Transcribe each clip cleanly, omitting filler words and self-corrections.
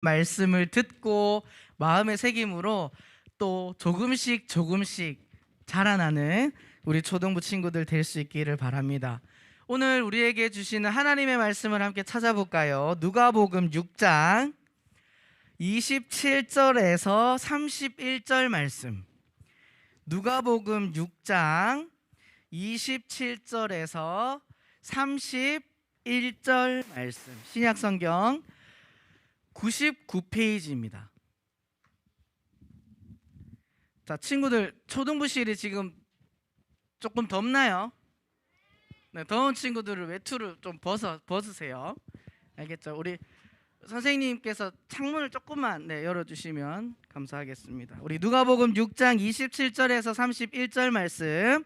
말씀을 듣고 마음의 새김으로 또 조금씩 자라나는 우리 초등부 친구들 될 수 있기를 바랍니다. 오늘 우리에게 주시는 하나님의 말씀을 함께 찾아볼까요? 누가복음 6장 27절에서 31절 말씀. 누가복음 6장 27절에서 31절 말씀. 신약성경 99페이지입니다. 자, 친구들 초등부실이 지금 조금 덥나요? 네, 더운 친구들을 외투를 좀 벗으세요. 알겠죠? 우리 선생님께서 창문을 조금만 열어주시면 감사하겠습니다. 우리 누가복음 6장 27절에서 31절 말씀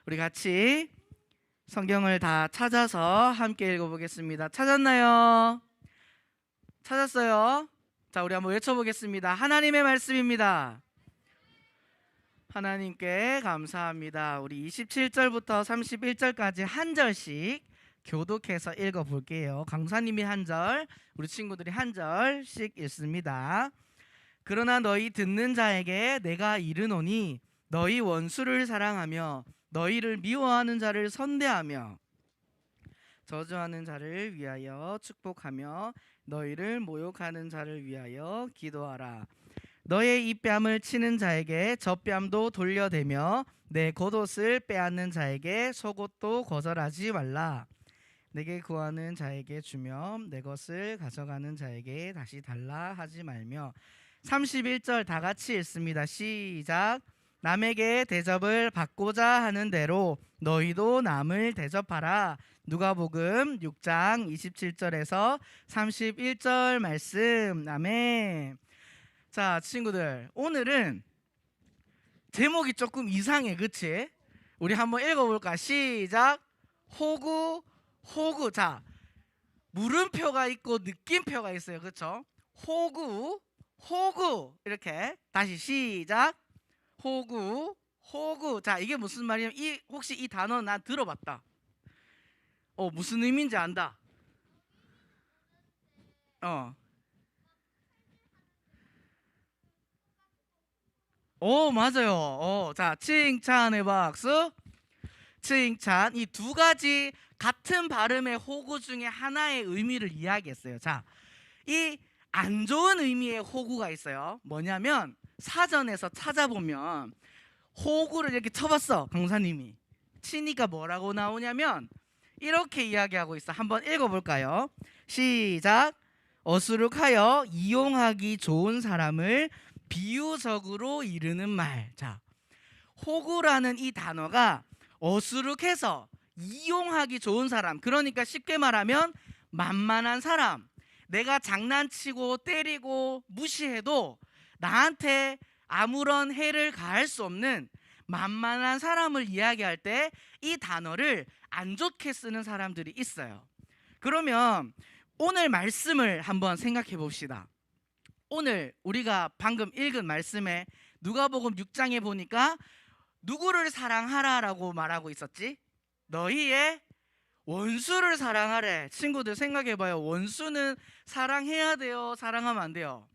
우리 같이 성경을 다 찾아서 함께 읽어보겠습니다. 찾았나요? 찾았어요? 자, 우리 한번 외쳐보겠습니다. 하나님의 말씀입니다. 하나님께 감사합니다. 우리 27절부터 31절까지 한 절씩 교독해서 읽어볼게요. 강사님이 한 절, 우리 친구들이 한 절씩 읽습니다. 그러나 너희 듣는 자에게 내가 이르노니 너희 원수를 사랑하며 너희를 미워하는 자를 선대하며 저주하는 자를 위하여 축복하며 너희를 모욕하는 자를 위하여 기도하라. 너의 이 뺨을 치는 자에게 저 뺨도 돌려대며 내 겉옷을 빼앗는 자에게 속옷도 거절하지 말라. 내게 구하는 자에게 주며 내 것을 가져가는 자에게 다시 달라 하지 말며. 31절 다 같이 읽습니다. 시작. 남에게 대접을 받고자 하는 대로 너희도 남을 대접하라. 누가복음 6장 27절에서 31절 말씀. 아멘. 자, 친구들, 오늘은 제목이 조금 이상해, 그치? 우리 한번 읽어볼까? 시작. 호구. 자, 물음표가 있고 느낌표가 있어요, 그쵸? 호구 이렇게 다시 시작. 호구. 자, 이게 무슨 말이냐면 혹시 이 단어 난 들어봤다. 무슨 의미인지 안다. 맞아요. 자, 칭찬의 박수. 칭찬. 이 두 가지 같은 발음의 호구 중에 하나의 의미를 이야기했어요. 자, 이 안 좋은 의미의 호구가 있어요. 뭐냐면 사전에서 찾아보면 호구를 이렇게 쳐봤어, 강사님이. 치니까 뭐라고 나오냐면 이렇게 이야기하고 있어. 한번 읽어볼까요? 시작. 어수룩하여 이용하기 좋은 사람을 비유적으로 이르는 말. 자, 호구라는 이 단어가 어수룩해서 이용하기 좋은 사람, 그러니까 쉽게 말하면 만만한 사람, 내가 장난치고 때리고 무시해도 나한테 아무런 해를 가할 수 없는 만만한 사람을 이야기할 때 이 단어를 안 좋게 쓰는 사람들이 있어요. 그러면 오늘 말씀을 한번 생각해 봅시다. 오늘 우리가 방금 읽은 말씀에 누가복음 6장에 보니까 누구를 사랑하라라고 말하고 있었지? 너희의 원수를 사랑하래. 친구들 생각해봐요. 원수는 사랑해야 돼요? 사랑하면 안 돼요?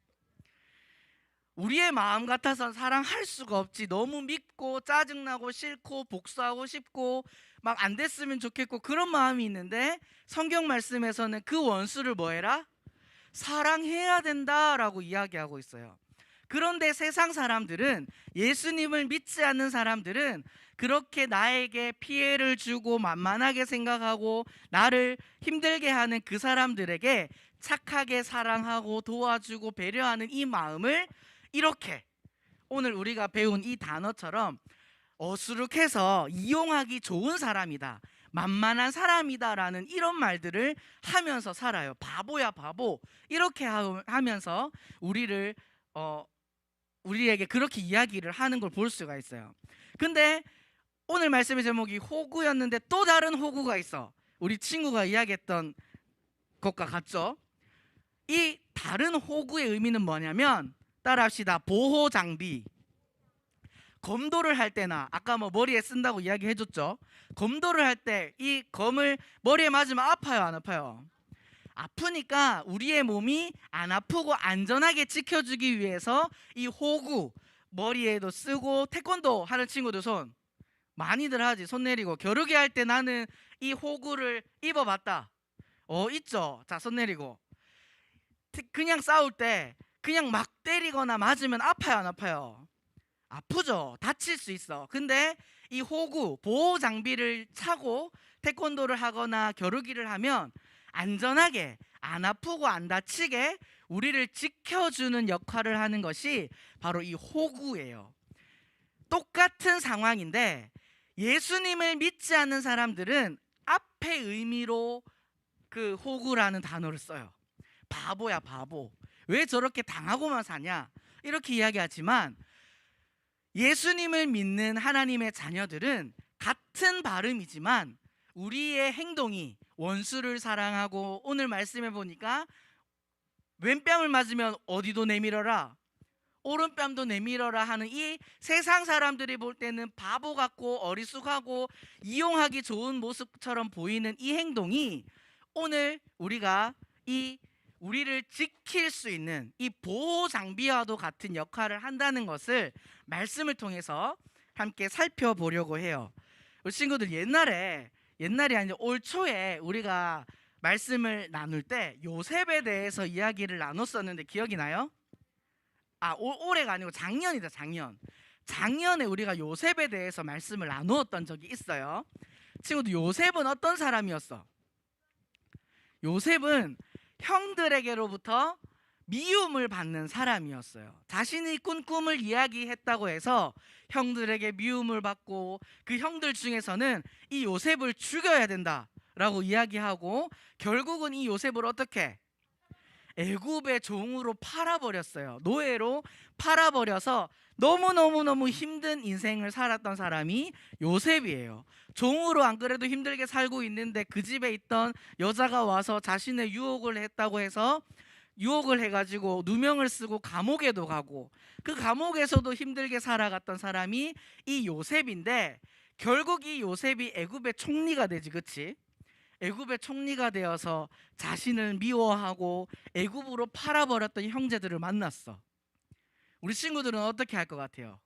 우리의 마음 같아서는 사랑할 수가 없지. 너무 밉고 짜증나고 싫고 복수하고 싶고 막 안 됐으면 좋겠고 그런 마음이 있는데 성경 말씀에서는 그 원수를 뭐 해라? 사랑해야 된다라고 이야기하고 있어요. 그런데 세상 사람들은, 예수님을 믿지 않는 사람들은 그렇게 나에게 피해를 주고 만만하게 생각하고 나를 힘들게 하는 그 사람들에게 착하게 사랑하고 도와주고 배려하는 이 마음을 이렇게 오늘 우리가 배운 이 단어처럼 어수룩해서 이용하기 좋은 사람이다, 만만한 사람이다 라는 이런 말들을 하면서 살아요. 바보야 바보, 이렇게 하면서 우리에게 그렇게 이야기를 하는 걸 볼 수가 있어요. 근데 오늘 말씀의 제목이 호구였는데 또 다른 호구가 있어. 우리 친구가 이야기했던 것과 같죠? 이 다른 호구의 의미는 뭐냐면, 따라합시다. 보호 장비. 검도를 할 때나 아까 머리에 쓴다고 이야기해줬죠. 검도를 할 때 이 검을 머리에 맞으면 아파요, 안 아파요? 아프니까 우리의 몸이 안 아프고 안전하게 지켜주기 위해서 이 호구 머리에도 쓰고, 태권도 하는 친구들 손 많이들 하지. 손 내리고. 겨루기 할 때 나는 이 호구를 입어봤다. 있죠. 자, 손 내리고. 그냥 싸울 때 그냥 막 때리거나 맞으면 아파요, 안 아파요? 아프죠. 다칠 수 있어. 근데 이 호구 보호 장비를 차고 태권도를 하거나 겨루기를 하면 안전하게 안 아프고 안 다치게 우리를 지켜주는 역할을 하는 것이 바로 이 호구예요. 똑같은 상황인데 예수님을 믿지 않는 사람들은 앞의 의미로 그 호구라는 단어를 써요. 바보야, 바보. 왜 저렇게 당하고만 사냐? 이렇게 이야기하지만 예수님을 믿는 하나님의 자녀들은 같은 발음이지만 우리의 행동이 원수를 사랑하고, 오늘 말씀해 보니까 왼뺨을 맞으면 어디도 내밀어라, 오른뺨도 내밀어라 하는 이 세상 사람들이 볼 때는 바보 같고 어리숙하고 이용하기 좋은 모습처럼 보이는 이 행동이 오늘 우리가 우리를 지킬 수 있는 이 보호 장비와도 같은 역할을 한다는 것을 말씀을 통해서 함께 살펴보려고 해요. 우리 친구들 옛날이 아니라 올 초에 우리가 말씀을 나눌 때 요셉에 대해서 이야기를 나눴었는데 기억이 나요? 올해가 아니고 작년이다. 작년에 우리가 요셉에 대해서 말씀을 나누었던 적이 있어요. 친구들, 요셉은 어떤 사람이었어? 요셉은 형들에게로부터 미움을 받는 사람이었어요. 자신이 꾼 꿈을 이야기했다고 해서 형들에게 미움을 받고, 그 형들 중에서는 이 요셉을 죽여야 된다라고 이야기하고, 결국은 이 요셉을 어떻게? 애굽의 종으로 팔아버렸어요. 노예로 팔아버려서 너무너무 힘든 인생을 살았던 사람이 요셉이에요. 종으로 안 그래도 힘들게 살고 있는데 그 집에 있던 여자가 와서 자신의 유혹을 했다고 해서 유혹을 해가지고 누명을 쓰고 감옥에도 가고, 그 감옥에서도 힘들게 살아갔던 사람이 이 요셉인데, 결국 이 요셉이 애굽의 총리가 되지, 그치? 애굽의 총리가 되어서 자신을 미워하고 애굽으로 팔아버렸던 형제들을 만났어. 우리 친구들은 어떻게 할 것 같아요?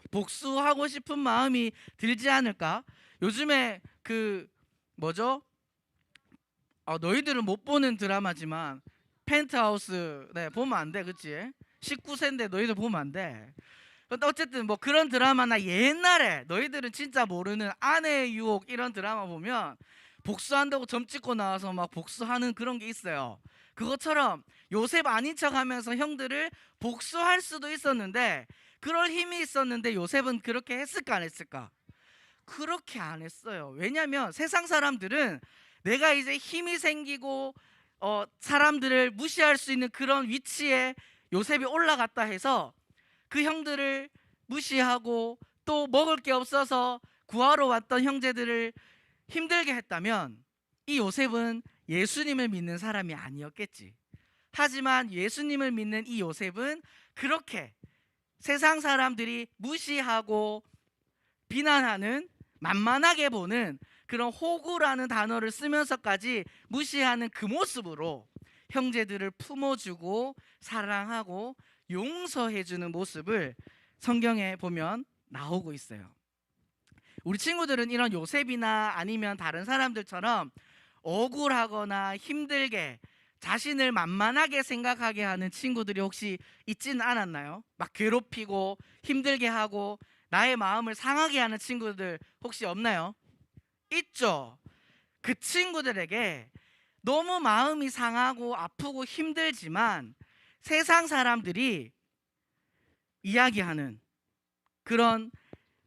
복수하고 싶은 마음이 들지 않을까? 요즘에 뭐죠? 너희들은 못 보는 드라마지만 펜트하우스, 보면 안 돼, 그치? 19세인데 너희들 보면 안 돼. 어쨌든 뭐 그런 드라마나, 옛날에 너희들은 진짜 모르는 아내의 유혹 이런 드라마 보면 복수한다고 점 찍고 나와서 막 복수하는 그런 게 있어요. 그것처럼 요셉 아닌 척 하면서 형들을 복수할 수도 있었는데, 그럴 힘이 있었는데 요셉은 그렇게 했을까 안 했을까? 그렇게 안 했어요. 왜냐하면 세상 사람들은 내가 이제 힘이 생기고 사람들을 무시할 수 있는 그런 위치에 요셉이 올라갔다 해서 그 형들을 무시하고 또 먹을 게 없어서 구하러 왔던 형제들을 힘들게 했다면 이 요셉은 예수님을 믿는 사람이 아니었겠지. 하지만 예수님을 믿는 이 요셉은 그렇게 세상 사람들이 무시하고 비난하는, 만만하게 보는 그런 호구라는 단어를 쓰면서까지 무시하는 그 모습으로 형제들을 품어주고 사랑하고 용서해주는 모습을 성경에 보면 나오고 있어요. 우리 친구들은 이런 요셉이나 아니면 다른 사람들처럼 억울하거나 힘들게 자신을 만만하게 생각하게 하는 친구들이 혹시 있지는 않았나요? 막 괴롭히고 힘들게 하고 나의 마음을 상하게 하는 친구들 혹시 없나요? 있죠. 그 친구들에게 너무 마음이 상하고 아프고 힘들지만 세상 사람들이 이야기하는 그런,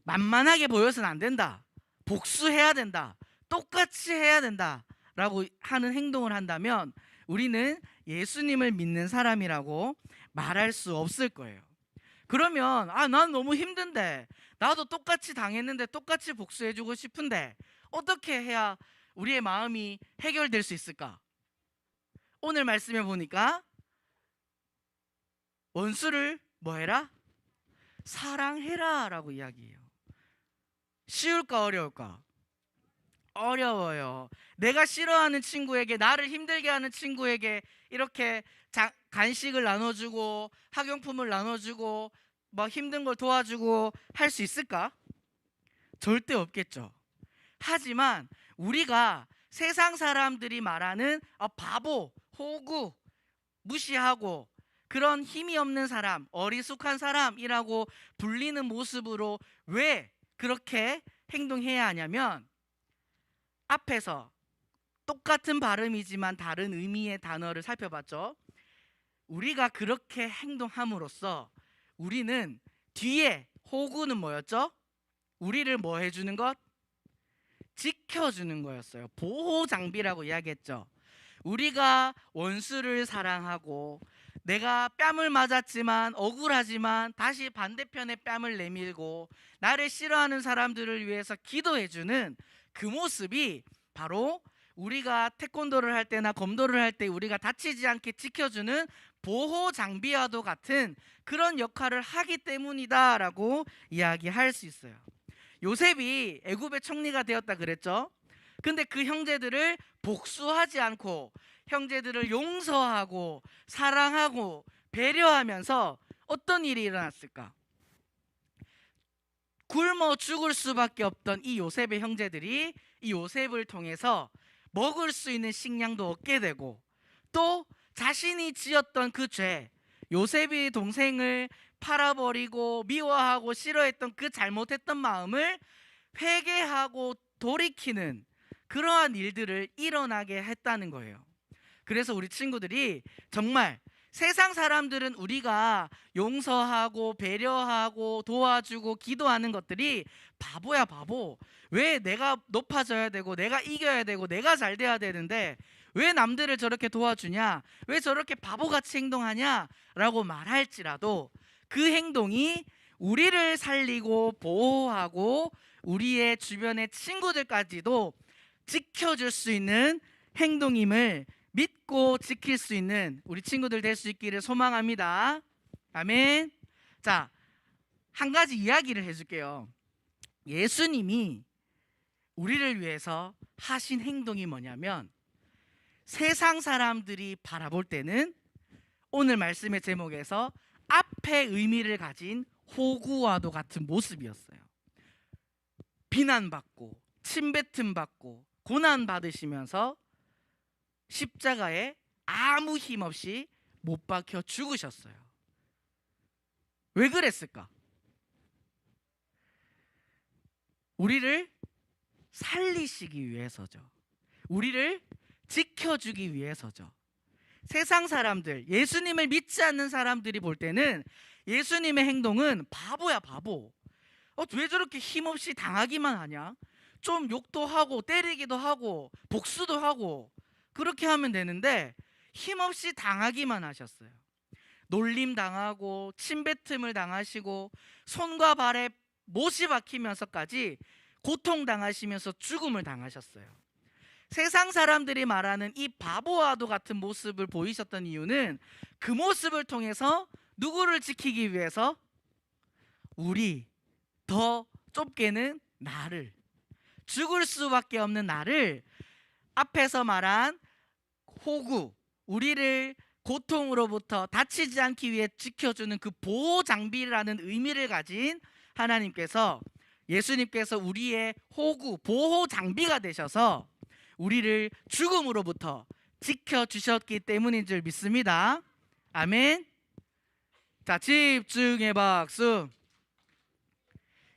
만만하게 보여서는 안 된다, 복수해야 된다, 똑같이 해야 된다 라고 하는 행동을 한다면 우리는 예수님을 믿는 사람이라고 말할 수 없을 거예요. 그러면 난 너무 힘든데, 나도 똑같이 당했는데 똑같이 복수해주고 싶은데 어떻게 해야 우리의 마음이 해결될 수 있을까? 오늘 말씀해 보니까 원수를 뭐 해라? 사랑해라 라고 이야기해요. 쉬울까 어려울까? 어려워요. 내가 싫어하는 친구에게, 나를 힘들게 하는 친구에게 이렇게 간식을 나눠주고 학용품을 나눠주고 뭐 힘든 걸 도와주고 할 수 있을까? 절대 없겠죠. 하지만 우리가 세상 사람들이 말하는 바보, 호구, 무시하고 그런 힘이 없는 사람, 어리숙한 사람이라고 불리는 모습으로 왜 그렇게 행동해야 하냐면, 앞에서 똑같은 발음이지만 다른 의미의 단어를 살펴봤죠. 우리가 그렇게 행동함으로써 우리는 뒤에 호구는 뭐였죠? 우리를 뭐 해주는 것? 지켜주는 거였어요. 보호 장비라고 이야기했죠. 우리가 원수를 사랑하고 내가 뺨을 맞았지만 억울하지만 다시 반대편에 뺨을 내밀고 나를 싫어하는 사람들을 위해서 기도해주는 그 모습이 바로 우리가 태권도를 할 때나 검도를 할 때 우리가 다치지 않게 지켜주는 보호 장비와도 같은 그런 역할을 하기 때문이다라고 이야기할 수 있어요. 요셉이 애굽의 총리가 되었다 그랬죠. 근데 그 형제들을 복수하지 않고 형제들을 용서하고 사랑하고 배려하면서 어떤 일이 일어났을까? 굶어 죽을 수밖에 없던 이 요셉의 형제들이 이 요셉을 통해서 먹을 수 있는 식량도 얻게 되고, 또 자신이 지었던 그 죄, 요셉이 동생을 팔아버리고 미워하고 싫어했던 그 잘못했던 마음을 회개하고 돌이키는 그러한 일들을 일어나게 했다는 거예요. 그래서 우리 친구들이 정말 세상 사람들은 우리가 용서하고 배려하고 도와주고 기도하는 것들이 바보야 바보, 왜 내가 높아져야 되고 내가 이겨야 되고 내가 잘 돼야 되는데 왜 남들을 저렇게 도와주냐, 왜 저렇게 바보같이 행동하냐 라고 말할지라도 그 행동이 우리를 살리고 보호하고 우리의 주변의 친구들까지도 지켜줄 수 있는 행동임을 믿고 지킬 수 있는 우리 친구들 될 수 있기를 소망합니다. 아멘. 자, 한 가지 이야기를 해줄게요. 예수님이 우리를 위해서 하신 행동이 뭐냐면, 세상 사람들이 바라볼 때는 오늘 말씀의 제목에서 앞에 의미를 가진 호구와도 같은 모습이었어요. 비난받고 침뱉음받고 고난받으시면서 십자가에 아무 힘 없이 못 박혀 죽으셨어요. 왜 그랬을까? 우리를 살리시기 위해서죠. 우리를 지켜주기 위해서죠. 세상 사람들, 예수님을 믿지 않는 사람들이 볼 때는 예수님의 행동은 바보야 바보, 왜 저렇게 힘없이 당하기만 하냐, 좀 욕도 하고 때리기도 하고 복수도 하고 그렇게 하면 되는데 힘없이 당하기만 하셨어요. 놀림 당하고 침뱉음을 당하시고 손과 발에 못이 박히면서까지 고통당하시면서 죽음을 당하셨어요. 세상 사람들이 말하는 이 바보와도 같은 모습을 보이셨던 이유는 그 모습을 통해서 누구를 지키기 위해서? 우리, 더 좁게는 나를, 죽을 수밖에 없는 나를 앞에서 말한 호구, 우리를 고통으로부터 다치지 않기 위해 지켜주는 그 보호 장비라는 의미를 가진 하나님께서, 예수님께서 우리의 호구, 보호 장비가 되셔서 우리를 죽음으로부터 지켜주셨기 때문인 줄 믿습니다. 아멘. 자, 집중의 박수.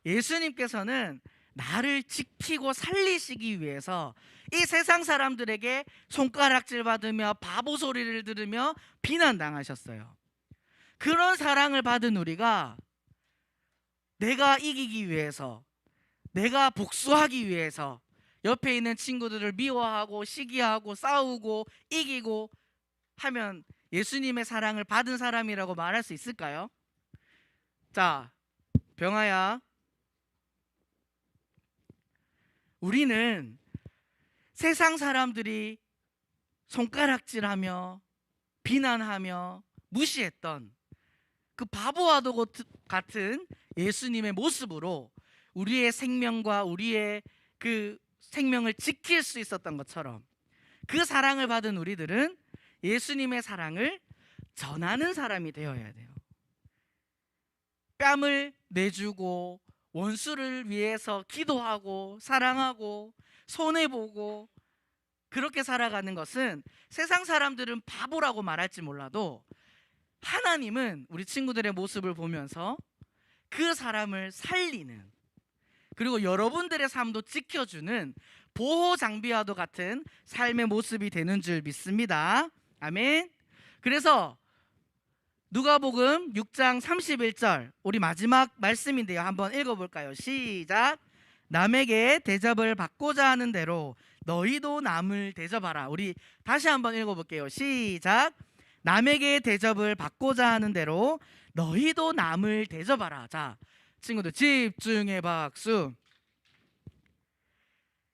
예수님께서는 나를 지키고 살리시기 위해서 이 세상 사람들에게 손가락질 받으며 바보 소리를 들으며 비난당하셨어요. 그런 사랑을 받은 우리가 내가 이기기 위해서, 내가 복수하기 위해서 옆에 있는 친구들을 미워하고 시기하고 싸우고 이기고 하면 예수님의 사랑을 받은 사람이라고 말할 수 있을까요? 자, 병아야, 우리는 세상 사람들이 손가락질하며 비난하며 무시했던 그 바보와도 같은 예수님의 모습으로 우리의 생명과 우리의 그 생명을 지킬 수 있었던 것처럼 그 사랑을 받은 우리들은 예수님의 사랑을 전하는 사람이 되어야 돼요. 뺨을 내주고 원수를 위해서 기도하고 사랑하고 손해보고 그렇게 살아가는 것은 세상 사람들은 바보라고 말할지 몰라도 하나님은 우리 친구들의 모습을 보면서 그 사람을 살리는, 그리고 여러분들의 삶도 지켜주는 보호 장비와도 같은 삶의 모습이 되는 줄 믿습니다. 아멘. 그래서 누가복음 6장 31절 우리 마지막 말씀인데요, 한번 읽어볼까요? 시작. 남에게 대접을 받고자 하는 대로 너희도 남을 대접하라. 우리 다시 한번 읽어볼게요. 시작. 남에게 대접을 받고자 하는 대로 너희도 남을 대접하라. 자, 친구들 집중해 박수.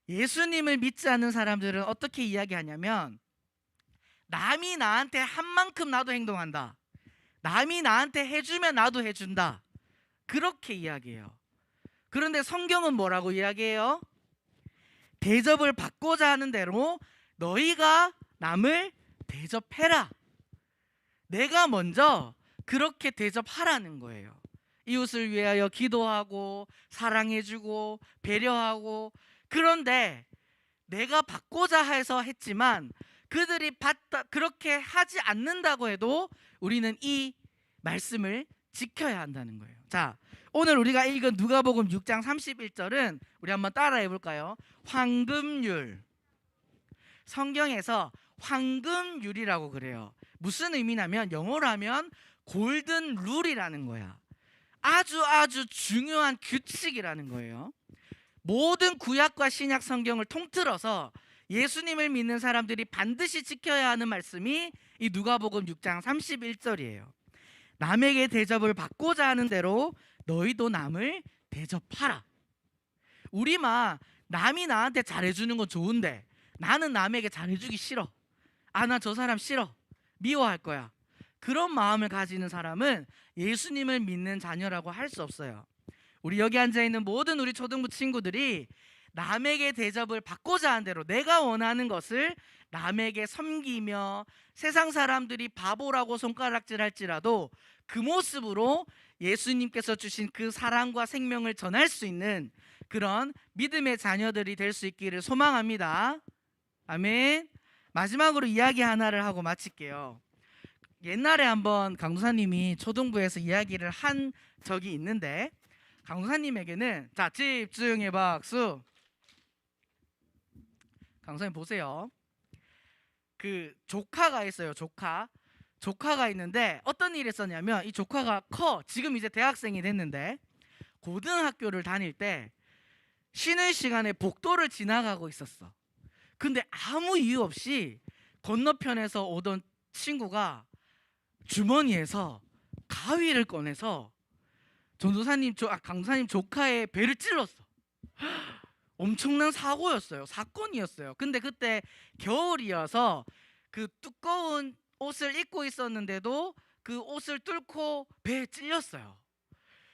예수님을 믿지 않는 사람들은 어떻게 이야기하냐면 남이 나한테 한 만큼 나도 행동한다, 남이 나한테 해주면 나도 해준다, 그렇게 이야기해요. 그런데 성경은 뭐라고 이야기해요? 대접을 받고자 하는 대로 너희가 남을 대접해라. 내가 먼저 그렇게 대접하라는 거예요. 이웃을 위하여 기도하고 사랑해주고 배려하고. 그런데 내가 받고자 해서 했지만 그들이 그렇게 하지 않는다고 해도 우리는 이 말씀을 지켜야 한다는 거예요. 자, 오늘 우리가 읽은 누가복음 6장 31절은 우리 한번 따라해 볼까요? 황금률. 성경에서 황금률이라고 그래요. 무슨 의미냐면 영어로 하면 골든 룰이라는 거야. 아주 중요한 규칙이라는 거예요. 모든 구약과 신약 성경을 통틀어서 예수님을 믿는 사람들이 반드시 지켜야 하는 말씀이 이 누가복음 6장 31절이에요. 남에게 대접을 받고자 하는 대로 너희도 남을 대접하라. 우리만 남이 나한테 잘해주는 건 좋은데 나는 남에게 잘해주기 싫어. 아, 나 저 사람 싫어. 미워할 거야. 그런 마음을 가지는 사람은 예수님을 믿는 자녀라고 할 수 없어요. 우리 여기 앉아있는 모든 우리 초등부 친구들이 남에게 대접을 받고자 하는 대로 내가 원하는 것을 남에게 섬기며 세상 사람들이 바보라고 손가락질할지라도 그 모습으로 예수님께서 주신 그 사랑과 생명을 전할 수 있는 그런 믿음의 자녀들이 될 수 있기를 소망합니다. 아멘. 마지막으로 이야기 하나를 하고 마칠게요. 옛날에 한번 강도사님이 초등부에서 이야기를 한 적이 있는데, 강도사님에게는, 자, 집중해 박수. 강도사님 보세요. 그 조카가 있어요. 조카가 있는데 어떤 일이 있었냐면 이 조카가 지금 이제 대학생이 됐는데 고등학교를 다닐 때 쉬는 시간에 복도를 지나가고 있었어. 근데 아무 이유 없이 건너편에서 오던 친구가 주머니에서 가위를 꺼내서 강도사님 조카의 배를 찔렀어. 엄청난 사건이었어요. 근데 그때 겨울이어서 그 두꺼운 옷을 입고 있었는데도 그 옷을 뚫고 배에 찔렸어요.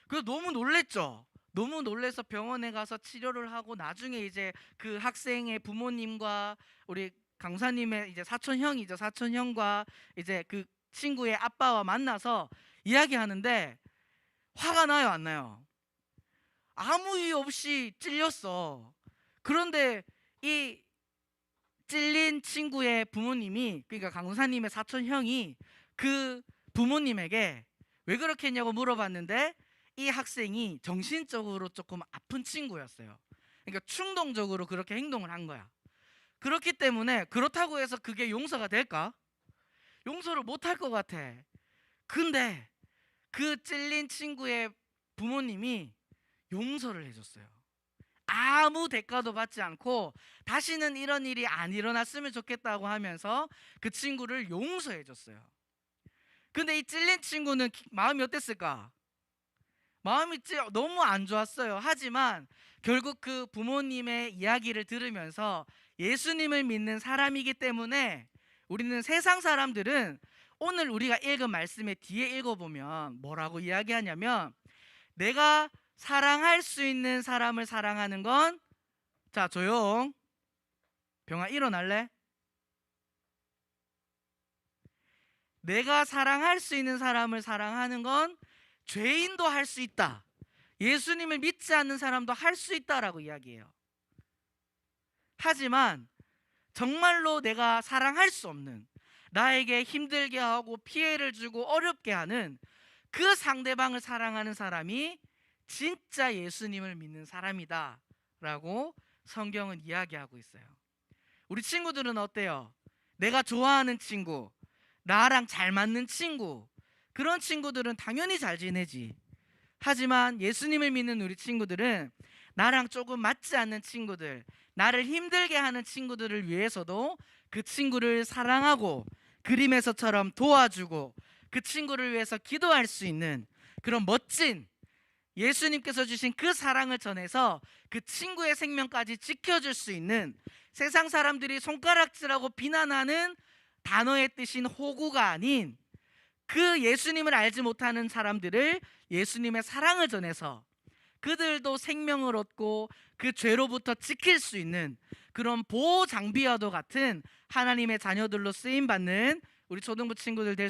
그래서 너무 놀랬죠. 너무 놀래서 병원에 가서 치료를 하고 나중에 이제 그 학생의 부모님과 우리 강사님의 이제 사촌형과 이제 그 친구의 아빠와 만나서 이야기하는데 화가 나요, 안 나요? 아무 이유 없이 찔렸어. 그런데 이 찔린 친구의 부모님이, 그러니까 강사님의 사촌형이 그 부모님에게 왜 그렇게 했냐고 물어봤는데 이 학생이 정신적으로 조금 아픈 친구였어요. 그러니까 충동적으로 그렇게 행동을 한 거야. 그렇기 때문에 그렇다고 해서 그게 용서가 될까? 용서를 못할 것 같아. 근데 그 찔린 친구의 부모님이 용서를 해줬어요. 아무 대가도 받지 않고 다시는 이런 일이 안 일어났으면 좋겠다고 하면서 그 친구를 용서해 줬어요. 근데 이 찔린 친구는 마음이 어땠을까? 마음이 너무 안 좋았어요. 하지만 결국 그 부모님의 이야기를 들으면서 예수님을 믿는 사람이기 때문에 우리는 세상 사람들은 오늘 우리가 읽은 말씀의 뒤에 읽어보면 뭐라고 이야기하냐면 내가 사랑할 수 있는 사람을 사랑하는 건 자, 조용. 병아, 일어날래? 내가 사랑할 수 있는 사람을 사랑하는 건 죄인도 할 수 있다. 예수님을 믿지 않는 사람도 할 수 있다라고 이야기해요. 하지만 정말로 내가 사랑할 수 없는, 나에게 힘들게 하고 피해를 주고 어렵게 하는 그 상대방을 사랑하는 사람이 진짜 예수님을 믿는 사람이다 라고 성경은 이야기하고 있어요. 우리 친구들은 어때요? 내가 좋아하는 친구, 나랑 잘 맞는 친구, 그런 친구들은 당연히 잘 지내지. 하지만 예수님을 믿는 우리 친구들은 나랑 조금 맞지 않는 친구들, 나를 힘들게 하는 친구들을 위해서도 그 친구를 사랑하고 그림에서처럼 도와주고 그 친구를 위해서 기도할 수 있는 그런 멋진, 예수님께서 주신 그 사랑을 전해서 그 친구의 생명까지 지켜줄 수 있는, 세상 사람들이 손가락질하고 비난하는 단어의 뜻인 호구가 아닌 그 예수님을 알지 못하는 사람들을 예수님의 사랑을 전해서 그들도 생명을 얻고 그 죄로부터 지킬 수 있는 그런 보호 장비와도 같은 하나님의 자녀들로 쓰임받는 우리 초등부 친구들 될